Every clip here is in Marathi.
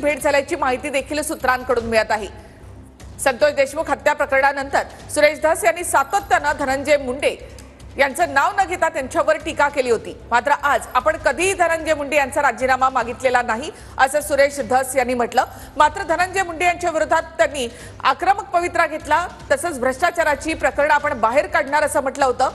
भेट झाल्याची माहिती देखील सूत्रांकडून मिळत आहे। संतोष देशमुख हत्या प्रकरणानंतर सुरेश धस यांनी सातत्याने धनंजय मुंडे यांचं नाव न घेता त्यांच्यावर टीका केली होती। मात्र आज आपण कधीही धनंजय मुंडे यांचा राजीनामा मागितलेला नाही असं सुरेश धस यांनी म्हटलं। मात्र धनंजय मुंडे यांच्या विरोधात त्यांनी आक्रमक पवित्रा घेतला। तसंच भ्रष्टाचाराची प्रकरण आपण बाहेर काढणार असं म्हटलं होतं।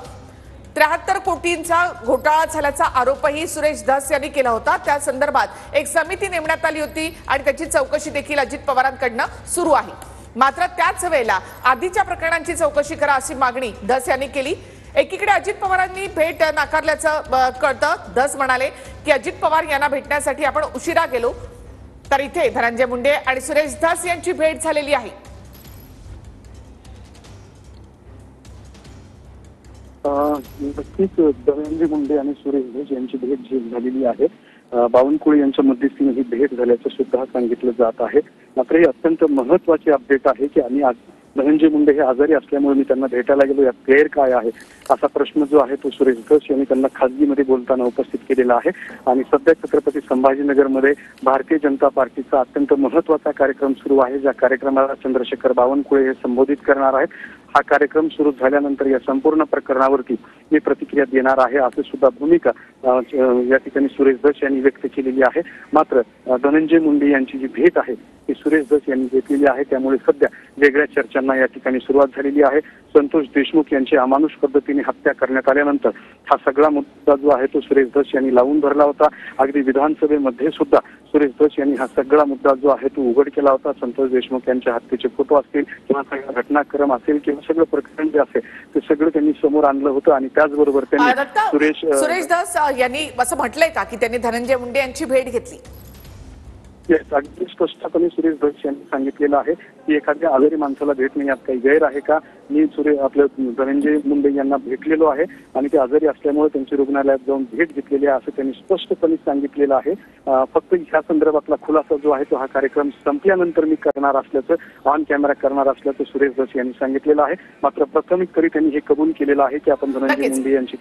73 कोटींचा घोटाळा झाल्याचा आरोपही सुरेश धस यांनी केला होता। त्या संदर्भात एक समिती नेमण्यात आली होती आणि त्याची चौकशी देखील अजित पवारांकडून सुरू आहे। मात्र त्याच वेळेला आधीच्या प्रकरणांची चौकशी करा अशी मागणी धस यांनी केली। एकीकडे अजित पवारांनी भेट नाकारल्याचं कळतं। धस म्हणाले की अजित पवार यांना भेटण्यासाठी आपण उशिरा गेलो, तर इथे धनंजय मुंडे आणि सुरेश धस यांची भेट झालेली आहे। नक्कीच धनंजय मुंडे आणि सुरेश धस यांची भेट झालेली आहे। बावनकुळे यांच्या मध्यस्थीने ही भेट झाल्याचं सुद्धा सांगितलं जात आहे। मात्र हे अत्यंत महत्त्वाचे अपडेट आहे की आणि आज धनंजय मुंडे हे आजारी असल्यामुळे मी त्यांना भेटायला गेलो, यात गैर काय आहे असा प्रश्न जो आहे तो सुरेश धस यांनी त्यांना खासगीमध्ये बोलताना उपस्थित केलेला आहे। आणि सध्या छत्रपती संभाजीनगरमध्ये भारतीय जनता पार्टीचा अत्यंत महत्त्वाचा कार्यक्रम सुरू आहे, ज्या कार्यक्रमाला चंद्रशेखर बावनकुळे हे संबोधित करणार आहेत। हा कार्यक्रम सुरू झाल्यानंतर या संपूर्ण प्रकरणावरती मी प्रतिक्रिया देणार आहे असे सुद्धा भूमिका या ठिकाणी सुरेश धस यांनी व्यक्त केलेली आहे। मात्र धनंजय मुंडे यांची जी भेट आहे ती सुरेश धस यांनी घेतलेली आहे, त्यामुळे सध्या वेगळ्या चर्चांना या ठिकाणी सुरुवात झालेली आहे। संतोष देशमुख यांची अमानुष पद्धतीने हत्या करण्यात आल्यानंतर हा सगळा मुद्दा जो आहे तो सुरेश धस यांनी लावून धरला होता। अगदी विधानसभेमध्ये सुद्धा सुरेश धस यांनी हा सगळा मुद्दा जो आहे तो उघड केला होता। संतोष देशमुख यांच्या हत्येचे फोटो असतील किंवा सगळा घटनाक्रम असेल किंवा सगळं प्रकरण जे असेल ते सगळं त्यांनी समोर आणलं होतं। आणि त्याचबरोबर त्यांनी सुरेश धस यांनी असं म्हटलंय का की त्यांनी धनंजय मुंडे यांची भेट घेतली? अगदी स्पष्टपणे सुरेश धस यांनी सांगितलेलं आहे की एखाद्या आजारी माणसाला भेटणे यात काही गैर आहे का? मी आपलं धनंजय मुंडे यांना भेटलेलो आहे आणि ते आजारी असल्यामुळे त्यांची रुग्णालयात जाऊन भेट घेतलेली आहे असं त्यांनी स्पष्टपणे सांगितलेलं आहे। फक्त ह्या संदर्भातला खुलासा जो आहे तो हा कार्यक्रम संपल्यानंतर मी करणार असल्याचं, ऑन कॅमेरा करणार असल्याचं सुरेश धस यांनी सांगितलेलं आहे। मात्र प्राथमिक तरी त्यांनी हे कबूल केलेलं आहे की आपण धनंजय मुंडे यांची